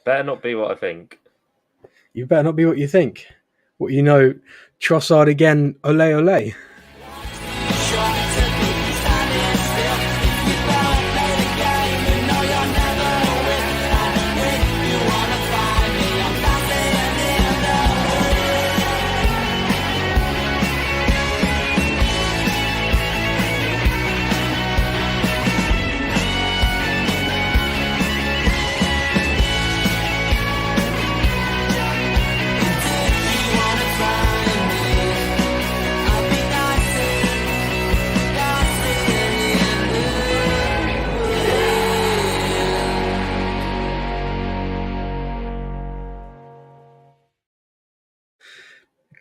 Better not be what I think. You better not be what you think. What you know, Trossard again, ole ole.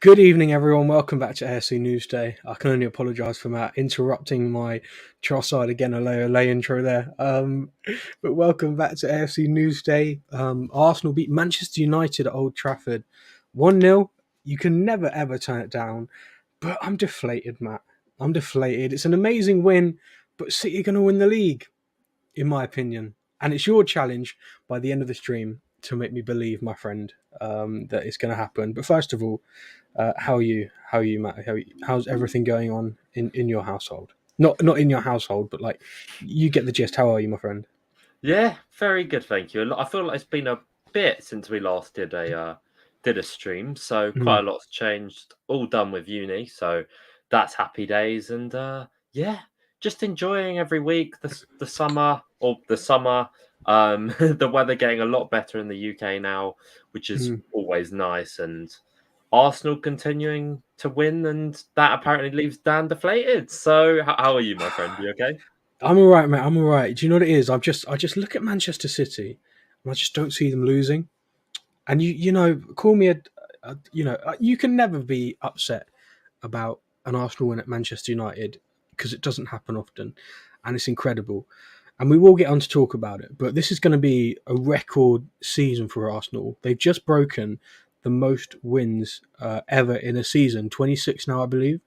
Good evening, everyone. Welcome back to AFC Newsday. I can only apologise for Matt interrupting my Trossard again, ole ole intro there. But welcome back to AFC Newsday. Arsenal beat Manchester United at Old Trafford 1-0. You can never ever turn it down. But I'm deflated, Matt. I'm deflated. It's an amazing win, but City are going to win the league, in my opinion. And it's your challenge by the end of the stream to make me believe, my friend, that it's going to happen. But first of all, how are you? How are you, Matt? How's everything going on in your household? Not in your household, but like you get the gist. How are you, my friend? Yeah, very good, thank you. I feel like it's been a bit since we last did a stream, so quite a lot's changed. All done with uni, so that's happy days. And yeah, just enjoying every week. The summer or the summer. The weather getting a lot better in the UK now, which is always nice. And Arsenal continuing to win, and that apparently leaves Dan deflated. So, how are you, my friend? You okay? I'm all right, mate. I'm all right. Do you know what it is? I just look at Manchester City, and I just don't see them losing. And you know, call me you can never be upset about an Arsenal win at Manchester United because it doesn't happen often, and it's incredible. And we will get on to talk about it, but this is going to be a record season for Arsenal. They've just broken the most wins ever in a season, 26 now, I believe.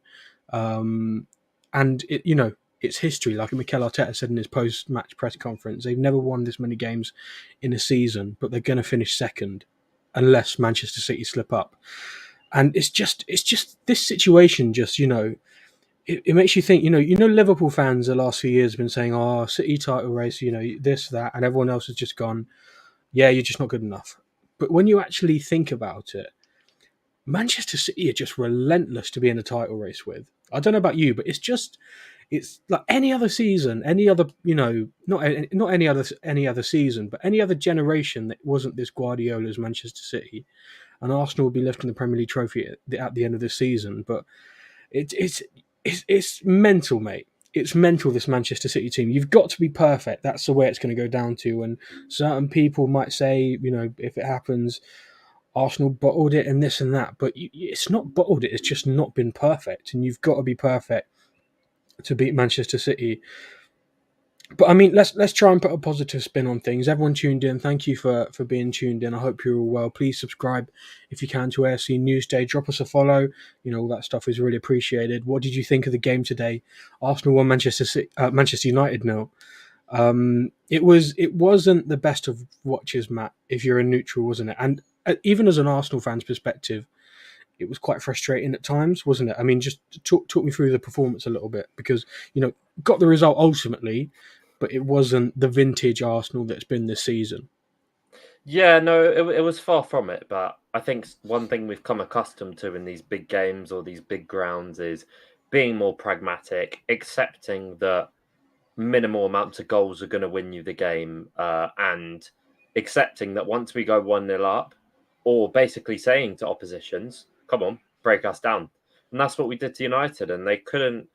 And it's history, like Mikel Arteta said in his post-match press conference. They've never won this many games in a season, but they're going to finish second unless Manchester City slip up. And it's just this situation. It makes you think. Liverpool fans the last few years have been saying, "Oh, City title race," this, that, and everyone else has just gone, "Yeah, you're just not good enough." But when you actually think about it, Manchester City are just relentless to be in a title race with. I don't know about you, but it's like any other season, any other, not any other season, but any other generation that wasn't this Guardiola's Manchester City, and Arsenal will be lifting the Premier League trophy at the end of this season. But it's mental, mate. It's mental, this Manchester City team. You've got to be perfect. That's the way it's going to go down to. And certain people might say, if it happens, Arsenal bottled it and this and that. But it's not bottled it. It's just not been perfect. And you've got to be perfect to beat Manchester City. But I mean, let's try and put a positive spin on things. Everyone tuned in, thank you for being tuned in. I hope you're all well. Please subscribe if you can to AFC Newsday. Drop us a follow. All that stuff is really appreciated. What did you think of the game today? Arsenal won, Manchester United now. It wasn't the best of watches, Matt. If you're a neutral, wasn't it? And even as an Arsenal fan's perspective, it was quite frustrating at times, wasn't it? I mean, just talk me through the performance a little bit, because got the result ultimately, but it wasn't the vintage Arsenal that's been this season. Yeah, no, it was far from it. But I think one thing we've come accustomed to in these big games or these big grounds is being more pragmatic, accepting that minimal amounts of goals are going to win you the game, and accepting that once we go 1-0 up, or basically saying to oppositions, come on, break us down. And that's what we did to United. And they couldn't,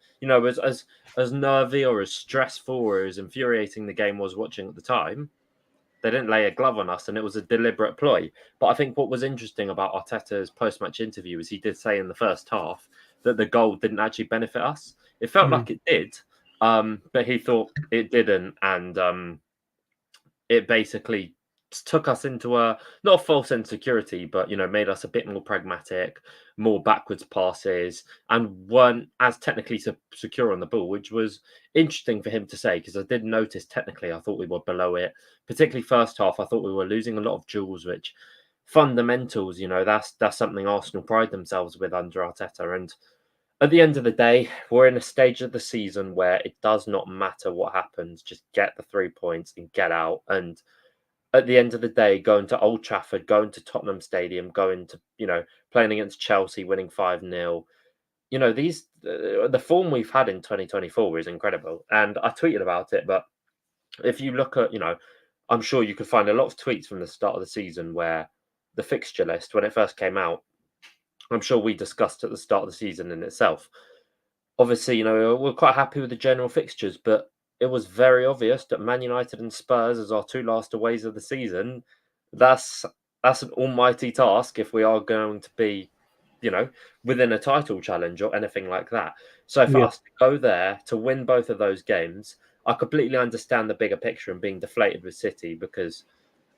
as nervy or as stressful or as infuriating the game was watching at the time, they didn't lay a glove on us, and it was a deliberate ploy. But I think what was interesting about Arteta's post-match interview is he did say in the first half that the goal didn't actually benefit us. It felt like it did, but he thought it didn't, and it basically took us into a not a false insecurity, but made us a bit more pragmatic, more backwards passes, and weren't as technically secure on the ball, which was interesting for him to say because I did notice technically I thought we were below it, particularly first half. I thought we were losing a lot of duels, which fundamentals, that's something Arsenal pride themselves with under Arteta. And at the end of the day, we're in a stage of the season where it does not matter what happens, just get the 3 points and get out. And at the end of the day, going to Old Trafford, going to Tottenham Stadium, going to, playing against Chelsea, winning 5-0. The form we've had in 2024 is incredible. And I tweeted about it, but if you look at, I'm sure you could find a lot of tweets from the start of the season where the fixture list, when it first came out, I'm sure we discussed at the start of the season in itself. Obviously, we're quite happy with the general fixtures, but it was very obvious that Man United and Spurs as our two last aways of the season, that's an almighty task if we are going to be, you know, within a title challenge or anything like that. So for Yeah, us to go there to win both of those games, I completely understand the bigger picture and being deflated with City because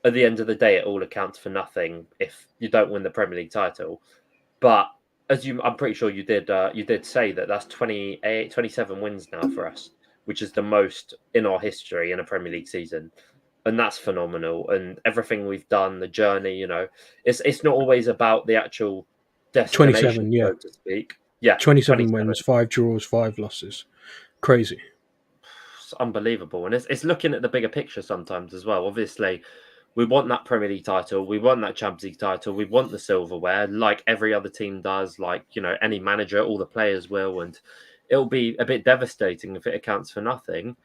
at the end of the day, it all accounts for nothing if you don't win the Premier League title. But I'm pretty sure you did say that that's 28, 27 wins now for us, which is the most in our history in a Premier League season, and that's phenomenal. And everything we've done, the journey, it's not always about the actual destination, 27. Yeah, so to speak. Yeah, 27 27. wins, 5 draws, 5 losses. Crazy. It's unbelievable, and it's looking at the bigger picture sometimes as well. Obviously, we want that Premier League title, we want that Champions League title, we want the silverware, like every other team does, like any manager, all the players will, and it'll be a bit devastating if it accounts for nothing.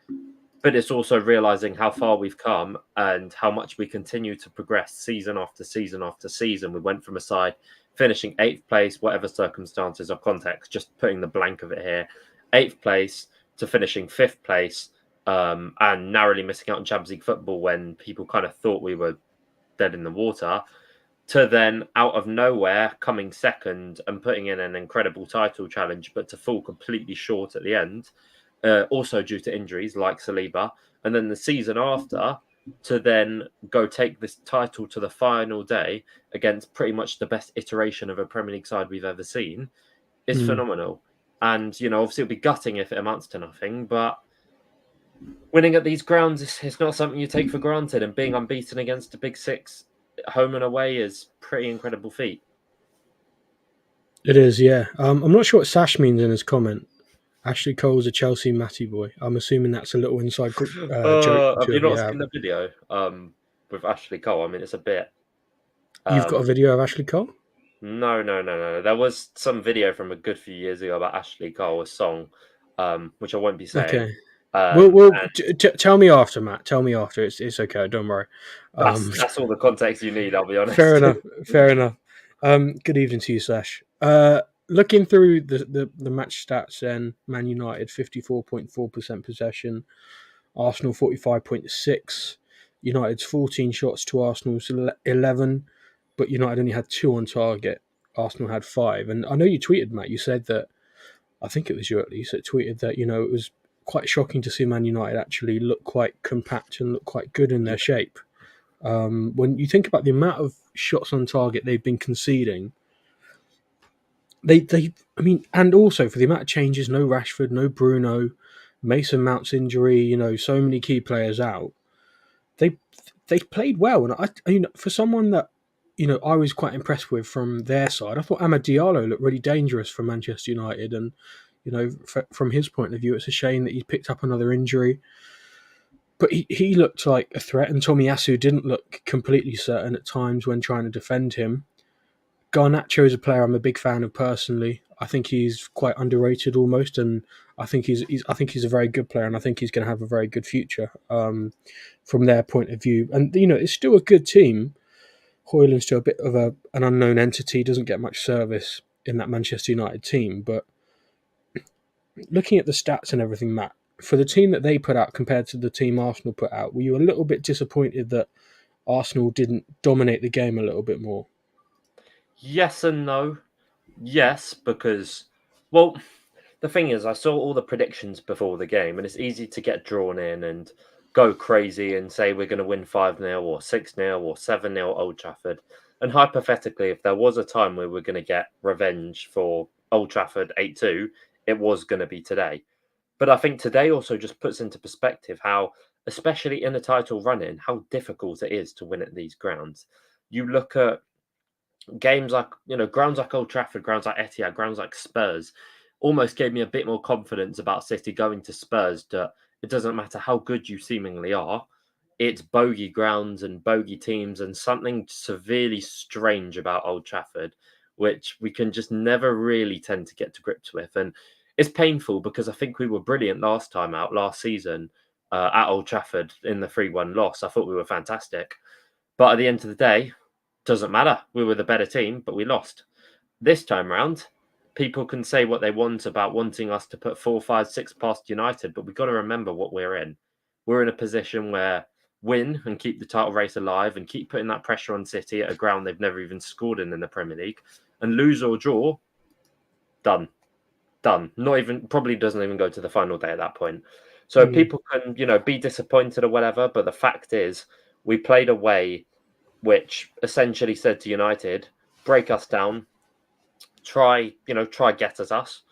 But it's also realizing how far we've come and how much we continue to progress season after season after season. We went from a side finishing eighth place, whatever circumstances or context, just putting the blank of it here, eighth place to finishing fifth place, and narrowly missing out on Champions League football when people kind of thought we were dead in the water, to then out of nowhere coming second and putting in an incredible title challenge, but to fall completely short at the end, also due to injuries like Saliba. And then the season after, to then go take this title to the final day against pretty much the best iteration of a Premier League side we've ever seen is Mm. phenomenal. And, obviously it'll be gutting if it amounts to nothing, but winning at these grounds is not something you take for granted. And being unbeaten against the Big Six, home and away, is pretty incredible feat. It is, yeah. I'm not sure what Sash means in his comment. Ashley Cole's a Chelsea Matty boy. I'm assuming that's a little inside joke the Have two you of you not have. seen the video with Ashley Cole? I mean, it's a bit. You've got a Um, video of Ashley Cole? no, no, no, no. There was some video from a good few years ago about Ashley Cole, a song, which I won't be saying. Okay. Well, And tell me after, Matt. Tell me after. It's okay. Don't worry. Um, that's all the context you need. I'll be fair honest. enough. Fair enough. Good evening to you, Sash. Looking through the match stats, then Man United 54.4% possession, Arsenal 45.6. United's 14 shots to Arsenal's 11, but United only had 2 on target. Arsenal had 5. And I know you tweeted, Matt. You said that, I think it was you at least, that tweeted that it was quite shocking to see Man United actually look quite compact and look quite good in their shape. When you think about the amount of shots on target they've been conceding, I mean, and also for the amount of changes, no Rashford, no Bruno, Mason Mount's injury, so many key players out. They they played well, and for someone that I was quite impressed with from their side, I thought Amad Diallo looked really dangerous for Manchester United, and from his point of view, it's a shame that he picked up another injury. But he looked like a threat, and Tomiyasu didn't look completely certain at times when trying to defend him. Garnacho is a player I'm a big fan of personally. I think he's quite underrated almost, and I think he's a very good player, and I think he's going to have a very good future from their point of view. And it's still a good team. Hoyland's still a bit of an unknown entity, doesn't get much service in that Manchester United team. But looking at the stats and everything, Matt, for the team that they put out compared to the team Arsenal put out, were you a little bit disappointed that Arsenal didn't dominate the game a little bit more? Yes and no. Yes, because, well, the thing is, I saw all the predictions before the game, and it's easy to get drawn in and go crazy and say we're going to win 5-0 or 6-0 or 7-0 at Old Trafford. And hypothetically, if there was a time where we're going to get revenge for Old Trafford 8-2, it was going to be today. But I think today also just puts into perspective how, especially in a title run-in, how difficult it is to win at these grounds. You look at games like, grounds like Old Trafford, grounds like Etihad, grounds like Spurs, almost gave me a bit more confidence about City going to Spurs, that it doesn't matter how good you seemingly are, it's bogey grounds and bogey teams, and something severely strange about Old Trafford, which we can just never really tend to get to grips with. And it's painful because I think we were brilliant last time out, last season, at Old Trafford in the 3-1 loss. I thought we were fantastic. But at the end of the day, doesn't matter. We were the better team, but we lost. This time round, people can say what they want about wanting us to put 4, 5, 6 past United, but we've got to remember what we're in. We're in a position where win and keep the title race alive and keep putting that pressure on City at a ground they've never even scored in the Premier League, and lose or draw, done. Done. Not even, probably doesn't even go to the final day at that point. So Mm. people can, be disappointed or whatever, but the fact is we played away, which essentially said to United, break us down, try get at us.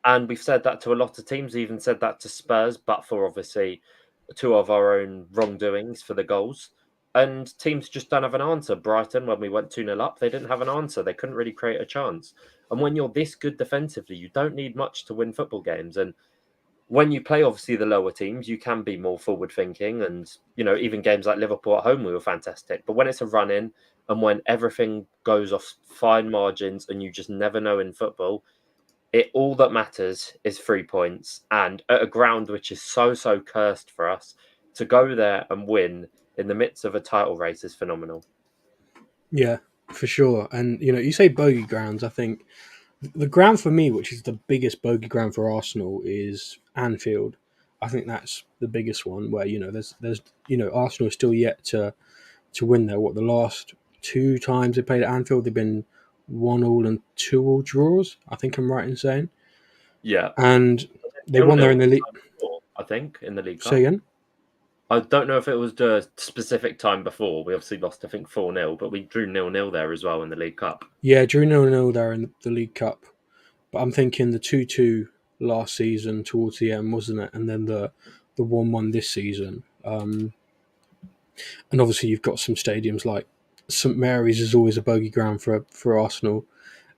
And we've said that to a lot of teams, even said that to Spurs, but for obviously two of our own wrongdoings for the goals. And teams just don't have an answer. Brighton, when we went 2-0 up, they didn't have an answer. They couldn't really create a chance. And when you're this good defensively, you don't need much to win football games. And when you play obviously the lower teams, you can be more forward thinking, and even games like Liverpool at home, we were fantastic. But when it's a run in and when everything goes off fine margins and you just never know in football, it all that matters is 3 points. And at a ground which is so cursed for us, to go there and win in the midst of a title race is phenomenal. Yeah, for sure. And you say bogey grounds. I think the ground for me, which is the biggest bogey ground for Arsenal, is Anfield. I think that's the biggest one where there's Arsenal is still yet to win there. What, the last two times they played at Anfield, they've been 1-1 and 2-2 draws. I think I'm right in saying. Yeah. And they Nil won there nil in the league. before, I think, in the League Say Cup. again. I don't know if it was the specific time before. We obviously lost, I think, 4-0, but we drew 0-0 there as well in the League Cup. Yeah, drew 0-0 there in the League Cup. But I'm thinking the 2-2 last season towards the end, wasn't it? And then the 1-1 this season. And obviously you've got some stadiums like St Mary's is always a bogey ground for Arsenal,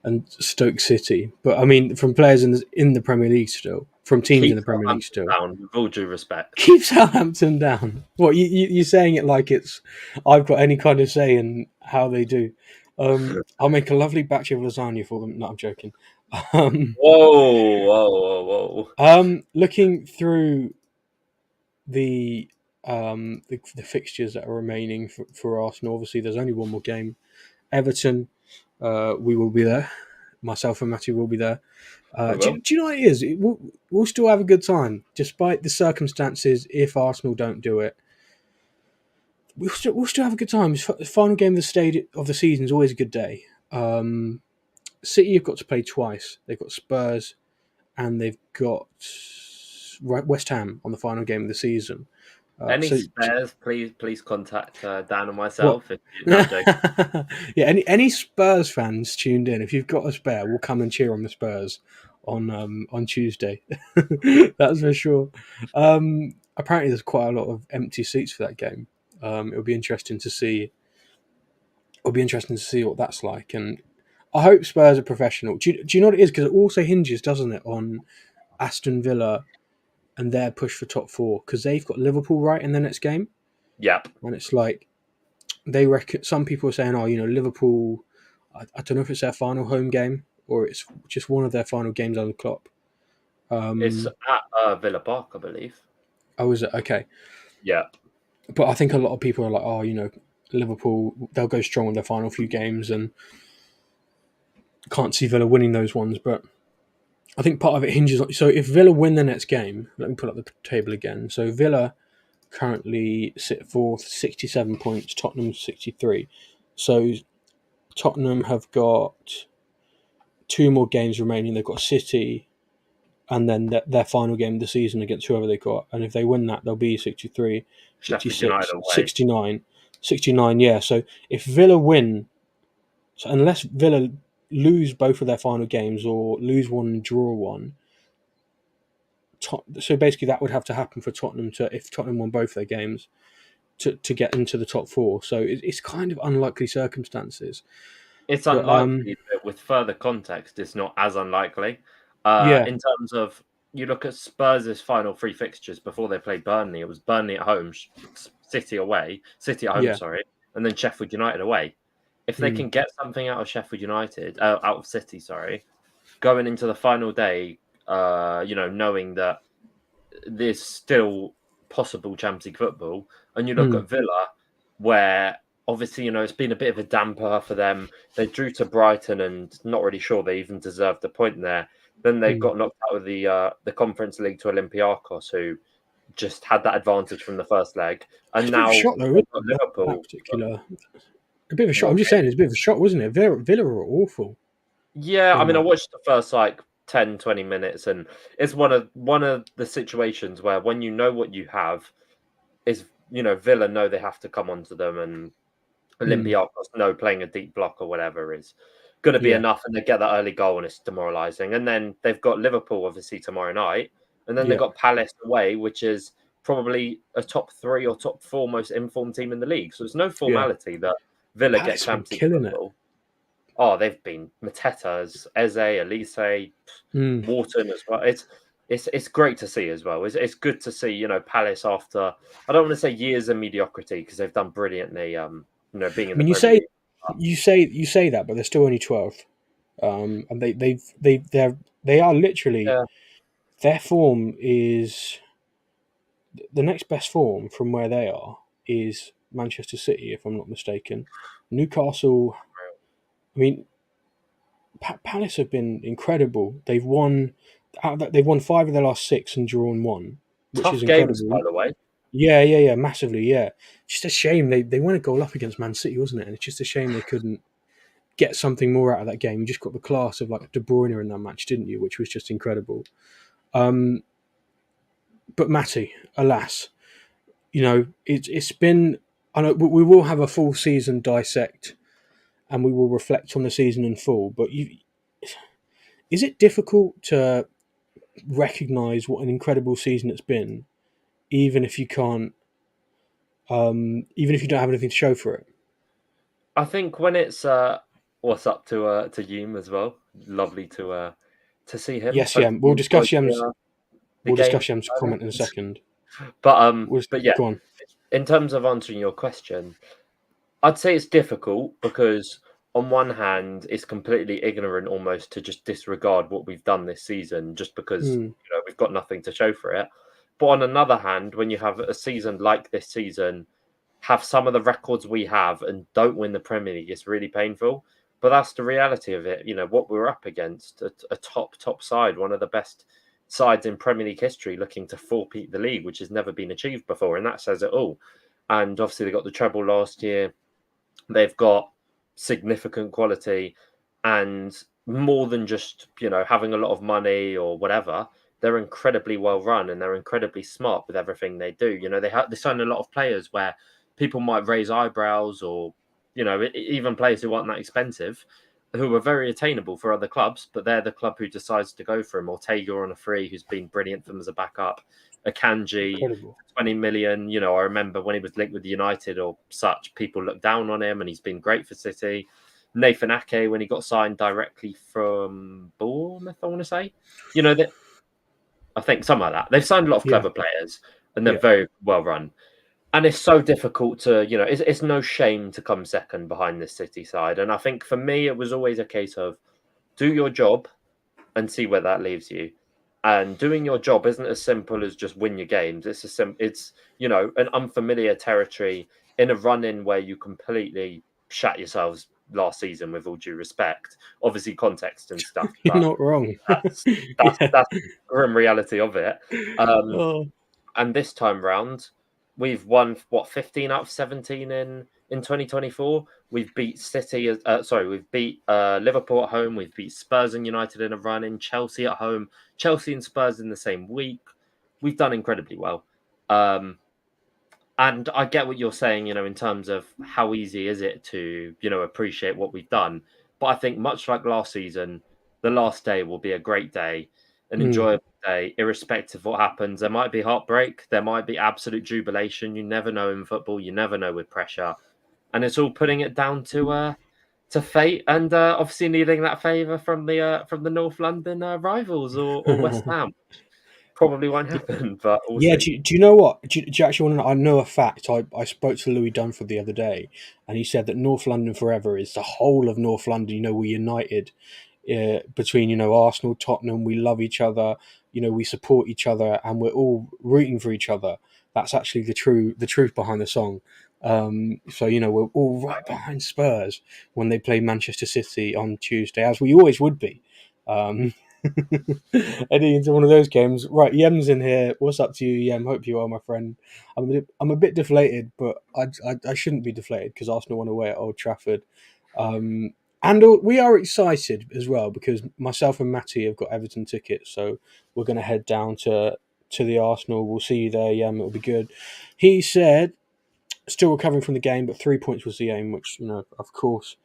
and Stoke City. But I mean, from players in the Premier League still, from teams in Keep the Premier League Southampton still. down, with all due respect. Keep Southampton down. What, you're saying it like it's I've got any kind of say in how they do. I'll make a lovely batch of lasagna for them. No, I'm joking. Um, Whoa, whoa, whoa, whoa. looking through the the fixtures that are remaining for Arsenal, obviously there's only one more game. Everton, we will be there. Myself and Matthew will be there. We will. Do you know what it is? We'll still have a good time, despite the circumstances. If Arsenal don't do it, we'll still have a good time. The final game of the season is always a good day. City have got to play twice. They've got Spurs and they've got West Ham on the final game of the season. Any So spares, please contact Dan and what? myself. No, I'm joking. Yeah, any Spurs fans tuned in? If you've got a spare, we'll come and cheer on the Spurs on Tuesday. That's for sure. Apparently, there's quite a lot of empty seats for that game. It'll be interesting to see. It'll be interesting to see what that's like, and I hope Spurs are professional. Do you know what it is? Because it also hinges, doesn't it, on Aston Villa and their push for top four, because they've got Liverpool right in the next game, Yep. and it's like they reckon. Some people are saying, "Oh, Liverpool." I don't know if it's their final home game or it's just one of their final games under Klopp. It's at Villa Park, I believe. Oh, is it? Okay. Yeah. But I think a lot of people are like, oh, Liverpool, they'll go strong in their final few games and can't see Villa winning those ones. But I think part of it hinges on. So if Villa win the next game, let me pull up the table again. So Villa currently sit fourth, 67 points, Tottenham 63. So Tottenham have got two more games remaining. They've got City and then their final game of the season against whoever they got. And if they win that, they'll be 63. Sheffield United 66, away. 69, 69. Yeah. So if Villa win, so unless Villa lose both of their final games or lose one and draw one, so basically that would have to happen for Tottenham to, if Tottenham won both their games, to get into the top four. So it's kind of unlikely circumstances. It's But unlikely, but with further context, it's not as unlikely. yeah, In terms of you look at Spurs' final three fixtures before they played Burnley, it was Burnley at home, City away, City at home, yeah, sorry, and then Sheffield United away. If they mm, can get something out of Sheffield United, out of City, sorry, going into the final day, knowing that there's still possible Champions League football, and you look mm, at Villa, where obviously it's been a bit of a damper for them. They drew to Brighton, and not really sure they even deserved the point there. Then they mm. got knocked out of the Conference League to Olympiacos, who just had that advantage from the first leg, It's and a bit of a now shock though, isn't they've got it, that Liverpool. particular. A bit of a shock. I'm What? just saying, it's a bit of a shock, wasn't it? Villa were awful Yeah, I in mean, I that. watched the first like 10, 20 minutes, and it's one of the situations where when you know what you have is Villa know they have to come onto them, and Mm, Olympiacos know playing a deep block or whatever is going to be yeah, enough, and they get that early goal, and it's demoralising. And then they've got Liverpool obviously tomorrow night, and then they've yeah. got Palace away, which is probably a top three or top four most informed team in the league. So it's no Yeah, formality that Villa get Palace have been Champions League killing it. football. Oh, they've been Mateta's, Eze, Elise, Mm. Wharton as well. It's great to see as well. It's good to see Palace after I don't want to say years of mediocrity because they've done brilliantly. Being I in the mean, Premier League. you say that, but they're still only 12, and they are literally, Yeah, their form is the next best form from where they are is Manchester City, if I'm not mistaken. Newcastle. I mean, Palace have been incredible. They've won five of their last six and drawn one, which is tough games by incredible. the way. Yeah, massively. Yeah, just a shame they won a goal up against Man City, wasn't it? And it's just a shame they couldn't get something more out of that game. You just got the class of like De Bruyne in that match, didn't you? Which was just incredible. Um, but Matty, alas, it's been. I know we will have a full season dissect, and we will reflect on the season in full. But is it difficult to recognize what an incredible season it's been, even if you can't, even if you don't have anything to show for it? I think when it's what's up to Hume as well. Lovely to see him. Yes, yeah. Hopefully you enjoyed the We'll game. discuss Yam's comment in a second. But yeah, Go on. in terms of answering your question, I'd say it's difficult because on one hand, it's completely ignorant almost to just disregard what we've done this season just because Mm, we've got nothing to show for it. But on another hand, when you have a season like this season, have some of the records we have and don't win the Premier League, it's really painful. But that's the reality of it. What we're up against, a top side, one of the best sides in Premier League history, looking to four-peat the league, which has never been achieved before, and that says it all. And obviously, they got the treble last year. They've got significant quality and more than just, having a lot of money or whatever. They're incredibly well run and they're incredibly smart with everything they do. They sign a lot of players where people might raise eyebrows or, even players who aren't that expensive who are very attainable for other clubs, but they're the club who decides to go for him. Ortega on a free, who's been brilliant for them as a backup. Akanji, incredible. 20 million. I remember when he was linked with United or such, people looked down on him and he's been great for City. Nathan Ake, when he got signed directly from Bournemouth, I want to say. That I think something like that. They've signed a lot of Yeah, clever players and they're yeah. very well run. And it's so difficult to, it's no shame to come second behind this City side. And I think for me, it was always a case of do your job and see where that leaves you. And doing your job isn't as simple as just win your games. It's an unfamiliar territory in a run-in where you completely shat yourselves last season. With all due respect, obviously context and stuff, You're but not wrong. that's that's Yeah. that's the grim reality of it. Um, Oh, and this time round, we've won what 15 out of 17 in 2024. We've beat City. We've beat Liverpool at home. We've beat Spurs and United in a run. In Chelsea at home. Chelsea and Spurs in the same week. We've done incredibly well. Um, And I get what you're saying, in terms of how easy is it to, appreciate what we've done. But I think much like last season, the last day will be a great day, an Mm. enjoyable day, irrespective of what happens. There might be heartbreak, there might be absolute jubilation. You never know in football, you never know with pressure. And it's all putting it down to fate and obviously needing that favour from the North London rivals or West Ham. Probably won't happen, but we'll Yeah, see. do you know what? Do you actually want to know? I know a fact. I spoke to Louis Dunford the other day, and he said that North London forever is the whole of North London. We're united between Arsenal, Tottenham. We love each other. We support each other, and we're all rooting for each other. That's actually the truth behind the song. So we're all right behind Spurs when they play Manchester City on Tuesday, as we always would be. Um, Heading into one of those games. Right, Yem's in here. What's up to you, Yem? Hope you are, my friend. I'm a bit deflated, but I shouldn't be deflated because Arsenal won away at Old Trafford. Um, and we are excited as well because myself and Matty have got Everton tickets, so we're going to head down to the Arsenal. We'll see you there, Yem. It'll be good. He said, still recovering from the game, but 3 points was the aim, which of course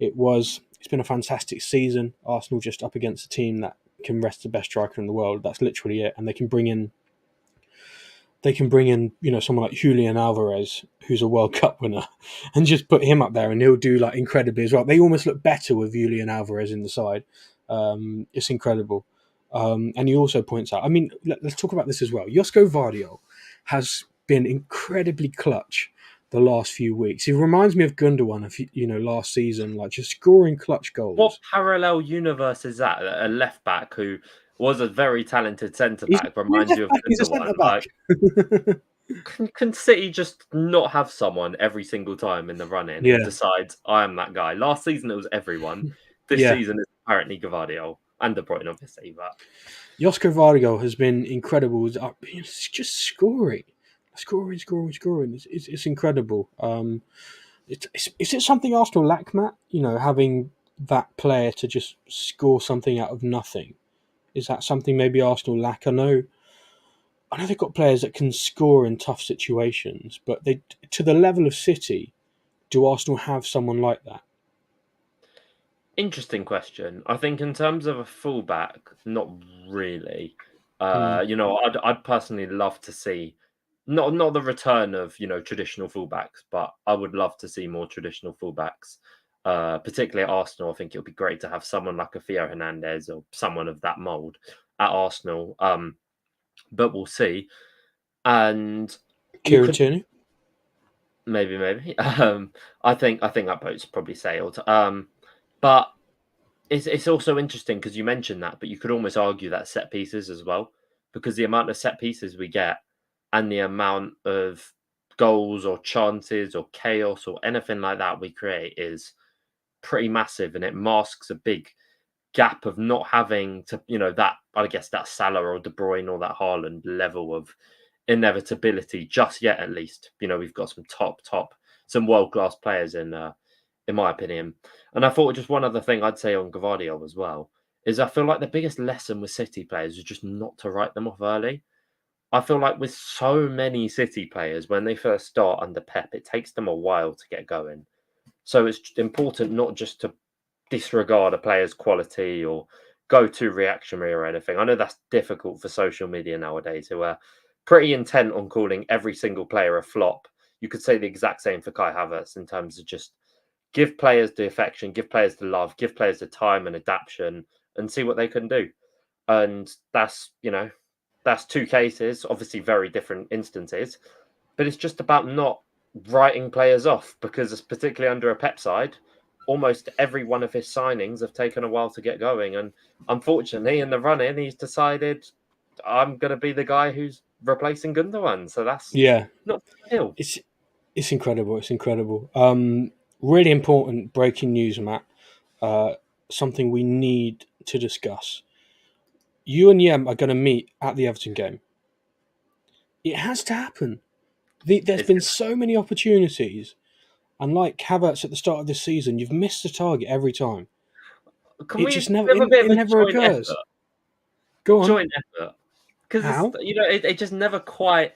it was. It's been a fantastic season. Arsenal just up against a team that can rest the best striker in the world. That's literally it. And they can bring in someone like Julian Alvarez, who's a World Cup winner, and just put him up there, and he'll do like incredibly as well. They almost look better with Julian Alvarez in the side. It's incredible. And he also points out. I mean, let's talk about this as well. Josko Vardio has been incredibly clutch the last few weeks. He reminds me of Gundogan, last season, like just scoring clutch What goals. parallel universe is that? A left back who was a very talented centre He's back not a reminds left you of back. He's a Gundogan. centre back. Like, can City just not have someone every single time in the run-in who Yeah, decides I am that guy? Last season it was everyone. This yeah. season it's apparently Gavardio and De Bruyne, obviously. But Josko Vardio has been incredible. It's just scoring. It's incredible. Is it something Arsenal lack, Matt? Having that player to just score something out of nothing. Is that something maybe Arsenal lack? I know they've got players that can score in tough situations, but they to the level of City. Do Arsenal have someone like that? interesting question. I think in terms of a fullback, not really. Mm. I'd personally love to see not the return of traditional fullbacks, but I would love to see more traditional fullbacks. Particularly at Arsenal, I think it would be great to have someone like a Theo Hernandez or someone of that mold at Arsenal. But we'll see. And you Kieran could Tierney? maybe. I think that boat's probably sailed. But it's also interesting because you mentioned that, but you could almost argue that set pieces as well, because the amount of set pieces we get and the amount of goals or chances or chaos or anything like that we create is pretty massive, and it masks a big gap of not having to, that I guess that Salah or De Bruyne or that Haaland level of inevitability just yet. At least we've got some some world class players in my opinion. And I thought just one other thing I'd say on Gavardio as well is I feel like the biggest lesson with City players is just not to write them off early. I feel like with so many City players, when they first start under Pep, it takes them a while to get going. So it's important not just to disregard a player's quality or go too reactionary or anything. I know that's difficult for social media nowadays, who are pretty intent on calling every single player a flop. You could say the exact same for Kai Havertz in terms of just give players the affection, give players the love, give players the time and adaptation, and see what they can do. And that's two cases, obviously very different instances, but it's just about not writing players off because, particularly under a Pep side, almost every one of his signings have taken a while to get going. And unfortunately, in the run in, he's decided I'm going to be the guy who's replacing Gundogan. So that's Yeah, not ideal. it's it's incredible. It's incredible. Really important breaking news, Matt. Uh, Something we need to discuss. You and Yem are going to meet at the Everton game. It has to happen. There's It's been so many opportunities, and like Havertz at the start of this season, you've missed the target every time. Can It we just never, have a bit it of a never joint occurs. effort? Go on. Joint effort, because it's How? it just never quite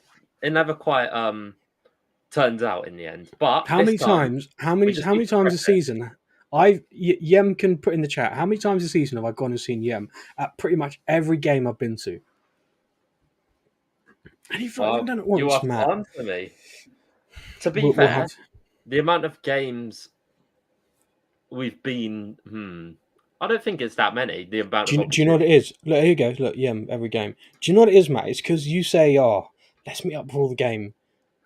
turns out in the end. But How this many time, times? How we many? just How need many to times a press it. season? Yem can put in the chat. How many times a season have I gone and seen Yem at pretty much every game I've been to? And you've not even done it You once, have to Matt. answer me. To be We'll fair, have to, the amount of games we've been, I don't think it's that many. The amount of do you know what it opportunities. is? Look, here you go. Look, Yem every game. Do you know what it is, Matt? It's because you say, "Oh, let's meet up before the game,"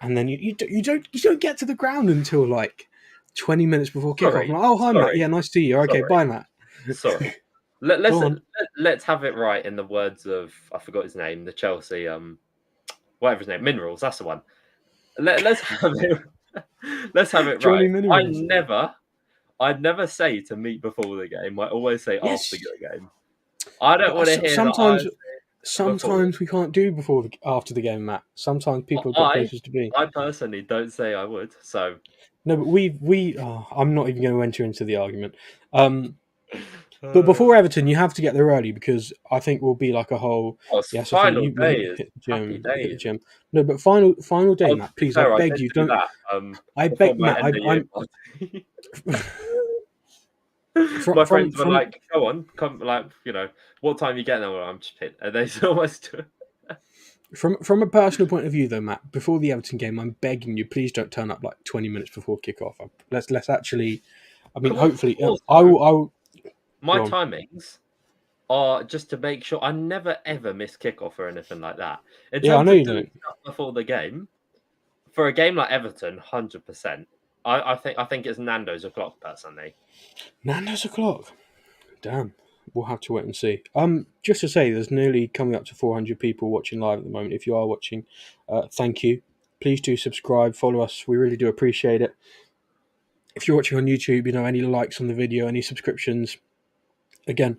and then you don't get to the ground until like 20 minutes before kickoff. I'm Sorry, like, "Oh, hi, Matt. Yeah, sorry, nice to see you. Okay, sorry, bye, Matt." sorry. Let, Go let's on. let's have it right in the words of I forgot his name, the Chelsea whatever his name, Minerals. That's the one. Let's have it. Let's have it Johnny right. Minerals. I'd never say to meet before the game. I always say after Yes, the game. I don't want to hear that I sometimes say before. sometimes we can't do after the game, Matt. Sometimes people have got I places to be. I personally don't say I would. So No, but we. Oh, I'm not even going to enter into the argument. But uh, before Everton, you have to get there early because I think we'll be like a whole. oh, it's Yes, I think final you days, hit the happy gym. You hit the days. gym. No, but final day, Oh, to Matt. be Please, I fair, I beg did you, do don't. that I before beg my Matt. end of year I'm party. from My from friends were from like, "Go on, come!" Like, what time you getting? Well, I'm just hit, and they almost. from a personal point of view, though, Matt. Before the Everton game, I'm begging you, please don't turn up like 20 minutes before kickoff. Let's actually. I mean, hopefully, I Also, will. I will. my Go on. timings are just to make sure I never ever miss kickoff or anything like that. In Yeah, I terms know of you doing don't. stuff before the game, for a game like Everton, 100%. I think it's Nando's o'clock personally. Nando's o'clock. Damn. We'll have to wait and see. Just to say, there's nearly coming up to 400 people watching live at the moment. If you are watching, thank you. Please do subscribe, follow us. We really do appreciate it. If you're watching on YouTube, any likes on the video, any subscriptions, again,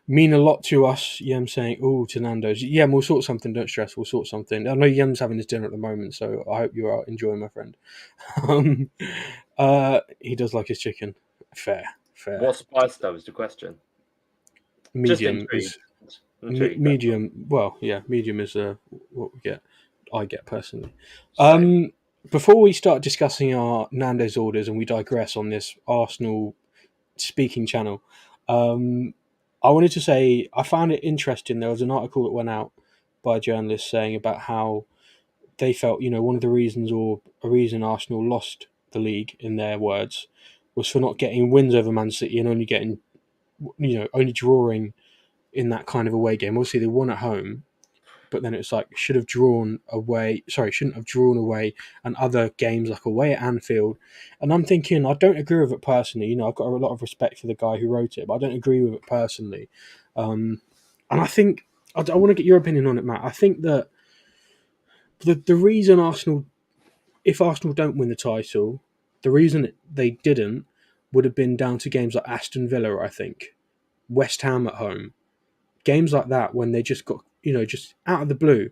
mean a lot to us. Yem saying, "Oh, to Nando's." Yem, we'll sort something. Don't stress. We'll sort something. I know Yem's having his dinner at the moment, so I hope you are enjoying, my friend. He does like his chicken. Fair, fair. What spice though is the question. Just Medium intrigued. is Intrigued. That's all. medium. Well, yeah, medium is what we get. I get personally. Same. Before we start discussing our Nando's orders and we digress on this Arsenal speaking channel, I wanted to say I found it interesting. There was an article that went out by a journalist saying about how they felt, one of the reasons or a reason Arsenal lost the league, in their words, was for not getting wins over Man City and only getting, only drawing in that kind of away game. Obviously, they won at home, but then it's like should have drawn away. Sorry, shouldn't have drawn away, and other games like away at Anfield. And I'm thinking, I don't agree with it personally. I've got a lot of respect for the guy who wrote it, but I don't agree with it personally. And I think I want to get your opinion on it, Matt. I think that the reason Arsenal, if Arsenal don't win the title, the reason they didn't would have been down to games like Aston Villa. I think West Ham at home, games like that when they just got just out of the blue.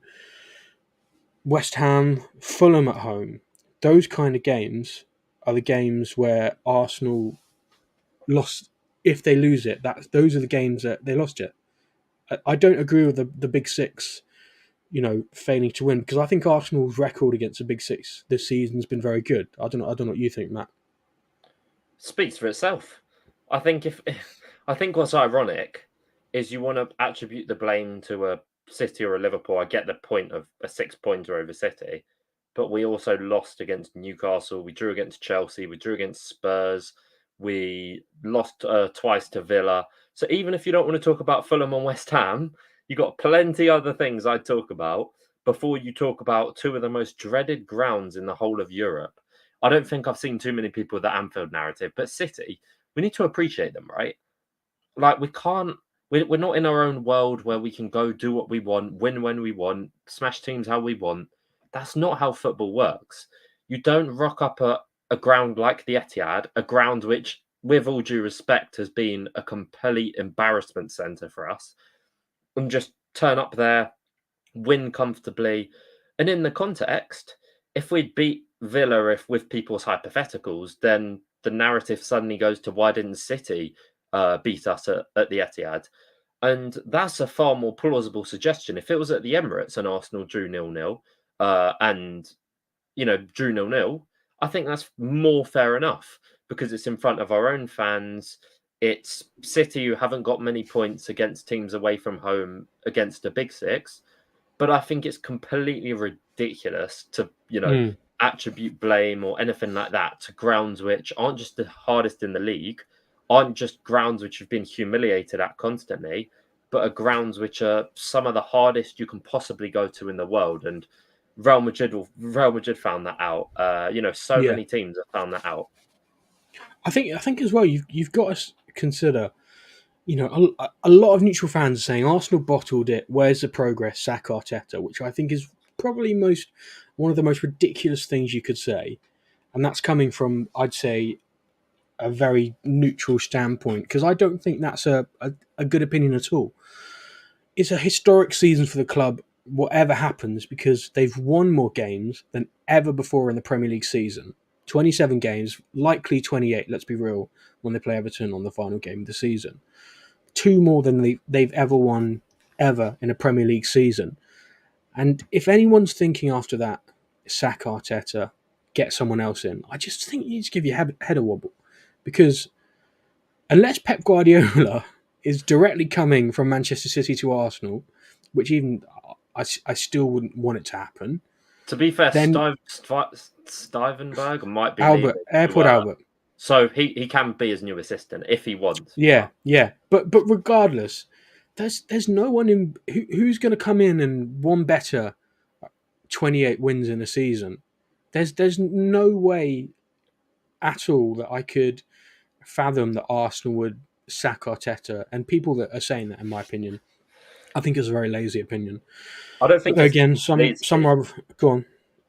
West Ham, Fulham at home, those kind of games are the games where Arsenal lost. If they lose it, those are the games that they lost it. I don't agree with the big six, failing to win because I think Arsenal's record against the big six this season's been very good. I don't know what you think, Matt. Speaks for itself. I think if I think what's ironic is you want to attribute the blame to a City or a Liverpool. I get the point of a 6-pointer over City, but we also lost against Newcastle. We drew against Chelsea. We drew against Spurs. We lost twice to Villa. So even if you don't want to talk about Fulham and West Ham, you got plenty other things I'd talk about before you talk about two of the most dreaded grounds in the whole of Europe. I don't think I've seen too many people with the Anfield narrative, but City, we need to appreciate them, right? Like we can't. We're not in our own world where we can go do what we want, win when we want, smash teams how we want. That's not how football works. You don't rock up a ground like the Etihad, a ground which, with all due respect, has been a complete embarrassment centre for us, and just turn up there, win comfortably. And in the context, if we'd beat Villa, if with people's hypotheticals, then the narrative suddenly goes to why didn't City beat us at the Etihad? And that's a far more plausible suggestion. If it was at the Emirates and Arsenal drew 0-0, and drew 0-0, I think that's more fair enough because it's in front of our own fans. It's City who haven't got many points against teams away from home against a big six. But I think it's completely ridiculous to, Mm. attribute blame or anything like that to grounds which aren't just the hardest in the league, aren't just grounds which have been humiliated at constantly, but are grounds which are some of the hardest you can possibly go to in the world. And Real Madrid found that out. So Yeah, many teams have found that out. I think as well. You've got to consider. A lot of neutral fans are saying Arsenal bottled it. Where's the progress? Sack Arteta, which I think is probably one of the most ridiculous things you could say, and that's coming from, I'd say, a very neutral standpoint because I don't think that's a good opinion at all. It's a historic season for the club, whatever happens, because they've won more games than ever before in the Premier League season. 27 games, likely 28, let's be real, when they play Everton on the final game of the season. Two more than they've ever won ever in a Premier League season. And if anyone's thinking after that, sack Arteta, get someone else in, I just think you need to give your head a wobble. Because unless Pep Guardiola is directly coming from Manchester City to Arsenal, which even I still wouldn't want it to happen, To be fair, then Stivenberg might be leaving. Albert, Airport Albert. So he can be his new assistant if he wants. Yeah, yeah. But regardless, there's no one in who's going to come in and one better 28 wins in a season. There's no way at all that I could fathom that Arsenal would sack Arteta, and people that are saying that, in my opinion, I think is a very lazy opinion. I don't But think then it's again, some lazy. are go on.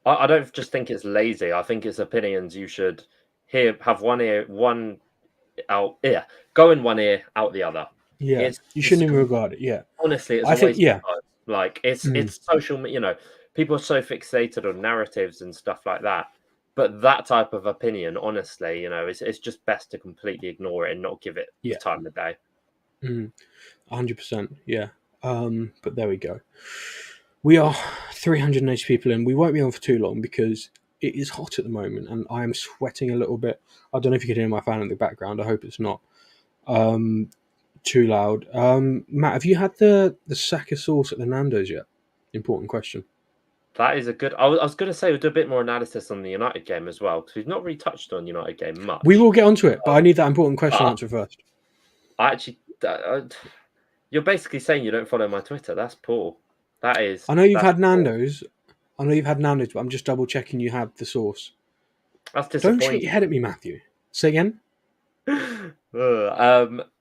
I don't just think it's lazy. I think it's opinions you should have one out ear, go in one ear, out the other. Yeah, you It's shouldn't even regard it. Yeah, honestly, it's I a think waste yeah. of time. Like Mm, it's people are so fixated on narratives and stuff like that. But that type of opinion, honestly, it's just best to completely ignore it and not give it the yeah, time of day. 100%. Yeah. But there we go. We are 380 people in. We won't be on for too long because it is hot at the moment and I am sweating a little bit. I don't know if you can hear my fan in the background. I hope it's not too loud. Matt, have you had the Saka sauce at the Nando's yet? Important question. That is a good. I was going to say we'll do a bit more analysis on the United game as well because we've not really touched on United game We much. will get onto it, but I need that important question But answered first. I actually, you're basically saying you don't follow my Twitter. That's poor. I know you've That's had poor. Nando's. I know you've had Nando's, but I'm just double checking you have the sauce. That's Don't shake disappointing. your head at me, Matthew. Say again.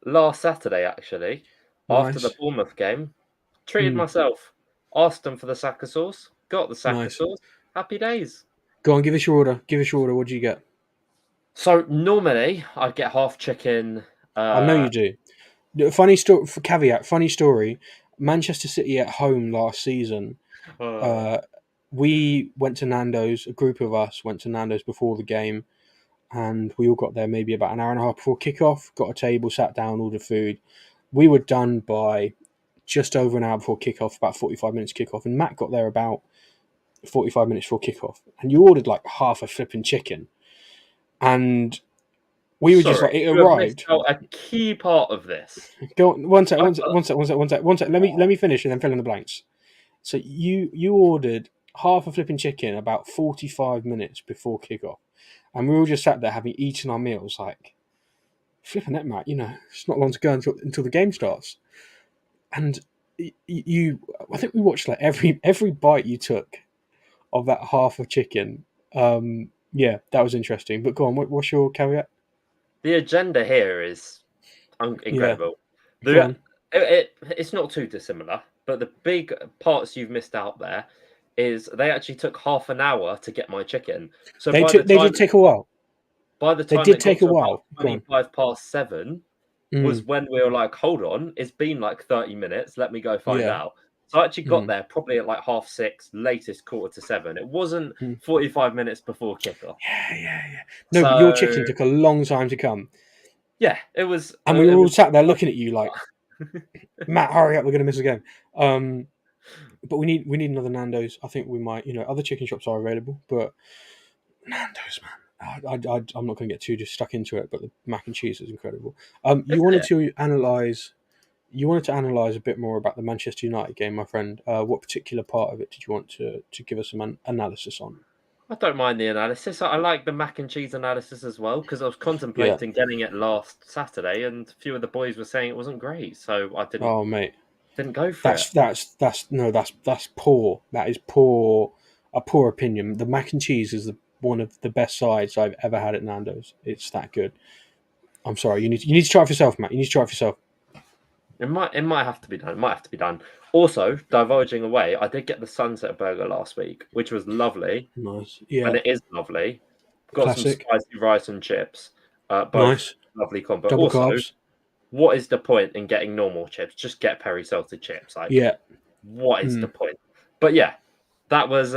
Last Saturday, actually, after the Nice. Bournemouth game, treated Mm, myself. Asked them for the Saka sauce. Got the Saka nice. sauce. Happy days. Go on, give us your order. Give us your order. What do you get? So normally I'd get half chicken. I know Uh, you do. Funny story for caveat. Funny story. Manchester City at home last season. uh, Uh, we went to Nando's. A group of us went to Nando's before the game, and we all got there maybe about an hour and a half before kickoff. Got a table, sat down, ordered food. We were done by just over an hour before kickoff, about 45 minutes kickoff, and Matt got there about 45 minutes before kickoff. And you ordered like half a flipping chicken, and we were just sorry, like, it you have missed arrived. out a key part of this. Go on, one sec, I one sec, put, one sec, one sec, one sec, one sec. Let me finish and then fill in the blanks. So you ordered half a flipping chicken about 45 minutes before kickoff, and we all just sat there having eaten our meals. Like flipping that, Matt. It's not long to go until the game starts. And I think we watched like every bite you took of that half of chicken. Yeah, that was interesting. But go on, what's your caveat? the agenda here is Yeah, incredible. go The on. it's not too dissimilar, but the big parts you've missed out there is they actually took half an hour to get my chicken. So They did take a while. by the They time did it got take a to about while. Go on. 25 past 7 was Mm, when we were like, hold on, it's been like 30 minutes. Let me go find yeah. out. So I actually got Mm, there probably at like 6:30, latest 6:45. It wasn't mm. 45 minutes before kickoff. Yeah. No, but your chicken So took a long time to come, yeah, it was and we were it all was sat there looking at you like, Matt, hurry up, we're going to miss a game. But we need another Nando's. I think we might. Other chicken shops are available, but Nando's, man. I'm not going to get too just stuck into it, but the mac and cheese is incredible. You Isn't wanted it? to analyze. You wanted to analyze a bit more about the Manchester United game, my friend. What particular part of it did you want to give us some analysis on? I don't mind the analysis. I like the mac and cheese analysis as well because I was Yeah. contemplating getting it last Saturday, and a few of the boys were saying it wasn't great, so I didn't Oh, mate. didn't go for it. That's no, that's poor. That is poor. A poor opinion. The mac and cheese is one of the best sides I've ever had at Nando's. It's that good. I'm sorry. You need to try it for yourself, Matt. You need to try it for yourself. It might have to be done. It might have to be done. Also, divulging away, I did get the sunset burger last week, which was lovely, Nice. and Yeah. it is lovely. Got some Classic. spicy rice and chips, both Nice. lovely combo. Double Also, carbs. what is the point in getting normal chips? Just get peri salted chips. Like, Yeah. what is the Mm. point? But yeah, that was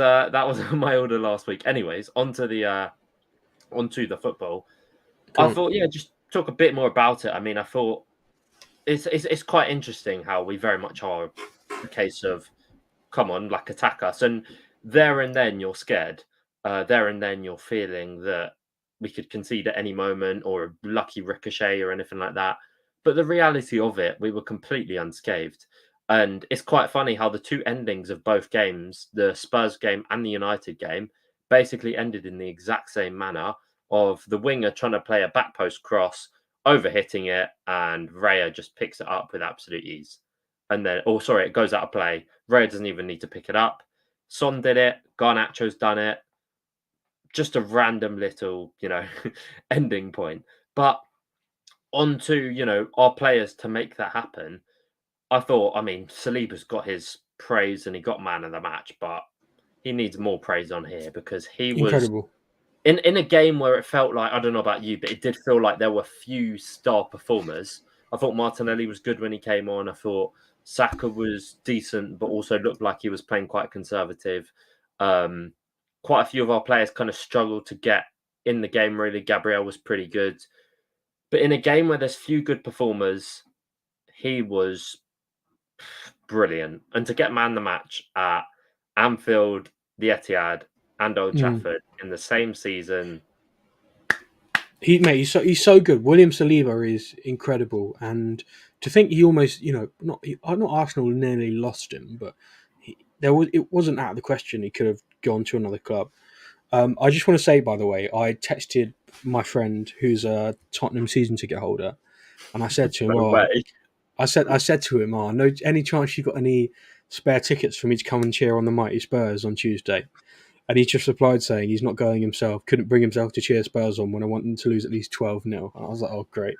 my order last week. Anyways, onto the football. Go I on. thought, yeah, just talk a bit more about it. I mean, I thought it's quite interesting how we very much are a case of come on, like attack us, and there and then you're scared. There and then you're feeling that we could concede at any moment, or a lucky ricochet, or anything like that. But the reality of it, we were completely unscathed. And it's quite funny how the two endings of both games, the Spurs game and the United game, basically ended in the exact same manner of the winger trying to play a back post cross, overhitting it, and Raya just picks it up with absolute ease. And then, oh, sorry, it goes out of play. Raya doesn't even need to pick it up. Son did it. Garnacho's done it. Just a random little, ending point. But onto, our players to make that happen. I thought, I mean, Saliba's got his praise and he got man of the match, but he needs more praise on here because he was Incredible. in a game where it felt like I don't know about you, but it did feel like there were few star performers. I thought Martinelli was good when he came on. I thought Saka was decent, but also looked like he was playing quite conservative. Um, Quite a few of our players kind of struggled to get in the game. Really, Gabriel was pretty good, but in a game where there's few good performers, he was brilliant. And to get man the match at Anfield, the Etihad, and Old Mm. Trafford in the same season. Mate, he's so good. William Saliba is incredible, and to think he almost, not Arsenal nearly lost him, but it wasn't out of the question he could have gone to another club. I just want to say, by the way, I texted my friend who's a Tottenham season ticket holder, and I said to him, No "Oh, way. I said to him, no, any chance you got any spare tickets for me to come and cheer on the mighty Spurs on Tuesday?" And he just replied saying he's not going himself, couldn't bring himself to cheer Spurs on when I want them to lose at least 12-0. And I was like, oh, great.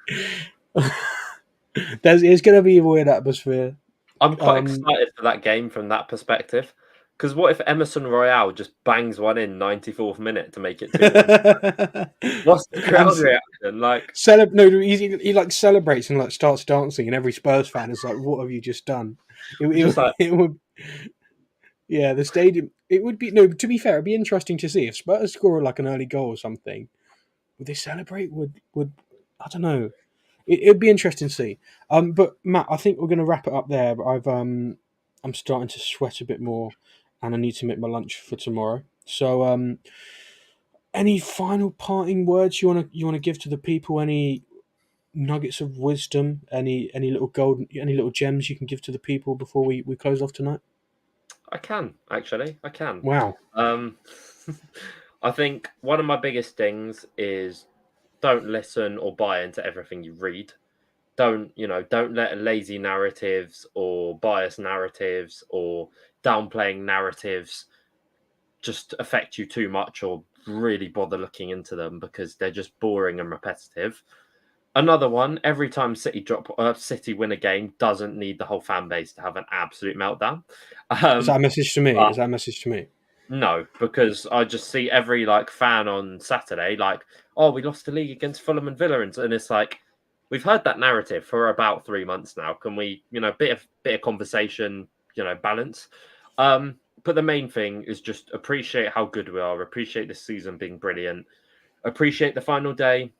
It's going to be a weird atmosphere. I'm quite Um, excited for that game from that perspective. Because what if Emerson Royale just bangs one in 94th minute to make it 2-1? and What's the crowd reaction? Like, no, he like celebrates and like starts dancing, and every Spurs fan is like, "What have you just done?" It, just it, like, it would, yeah, the stadium. It would be no. To be fair, it'd be interesting to see if Spurs score like an early goal or something. Would they celebrate? Would I don't know. It'd be interesting to see. But Matt, I think we're going to wrap it up there. But I'm starting to sweat a bit more, and I need to make my lunch for tomorrow. So, any final parting words you want to give to the people? Any nuggets of wisdom? Any little golden, any little gems you can give to the people before we close off tonight? I can, actually. I can. Wow. Um, I think one of my biggest things is don't listen or buy into everything you read. Don't let lazy narratives or biased narratives or downplaying narratives just affect you too much or really bother looking into them because they're just boring and repetitive. Another one, every time City win a game doesn't need the whole fan base to have an absolute meltdown. Is that a message to me? But Is that a message to me? no, because I just see every fan on Saturday oh, we lost the league against Fulham and Villa, and it's like we've heard that narrative for about 3 months now. Can we, bit of conversation, balance? But the main thing is just appreciate how good we are, appreciate the season being brilliant, appreciate the final day,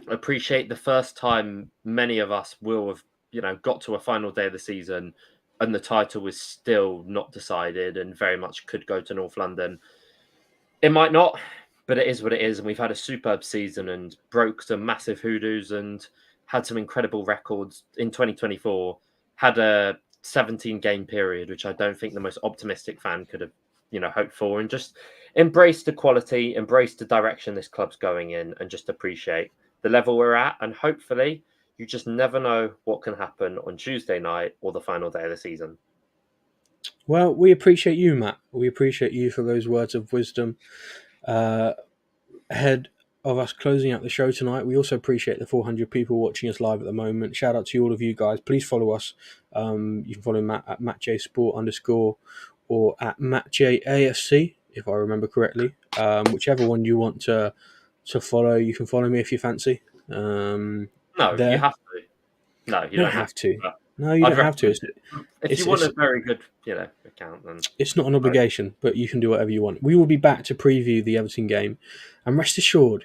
appreciate the first time many of us will have, got to a final day of the season and the title is still not decided and very much could go to North London. It might not, but it is what it is. And we've had a superb season and broke some massive hoodoos and had some incredible records in 2024. Had a 17 game period, which I don't think the most optimistic fan could have, hoped for. And just embrace the quality, embrace the direction this club's going in, and just appreciate the level we're at. And hopefully, you just never know what can happen on Tuesday night or the final day of the season. Well, we appreciate you, Matt. We appreciate you for those words of wisdom. Ahead of us closing out the show tonight, we also appreciate the 400 people watching us live at the moment. Shout out to all of you guys. Please follow us. You can follow Matt at MattJSport_ or at MattJAFC, if I remember correctly. Whichever one you want to follow, you can follow me if you fancy. No, there. you have to. No, you don't have to. No, you don't have to. If you want a very good, account, then it's not an obligation, but you can do whatever you want. We will be back to preview the Everton game, and rest assured,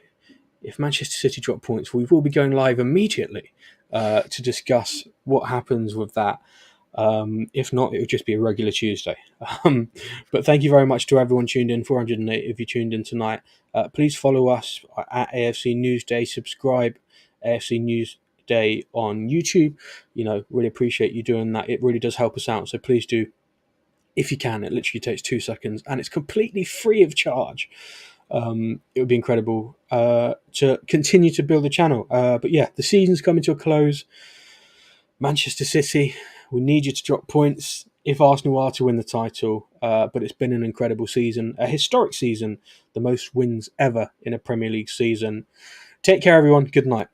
if Manchester City drop points, we will be going live immediately to discuss what happens with that. If not, it would just be a regular Tuesday. But thank you very much to everyone tuned in. 408 if you tuned in tonight. Please follow us at AFC Newsday. Subscribe AFC Newsday on YouTube. Really appreciate you doing that. It really does help us out. So please do, if you can. It literally takes 2 seconds, and it's completely free of charge. It would be incredible to continue to build the channel. But yeah, the season's coming to a close. Manchester City, we need you to drop points if Arsenal are to win the title. But it's been an incredible season, a historic season, the most wins ever in a Premier League season. Take care, everyone. Good night.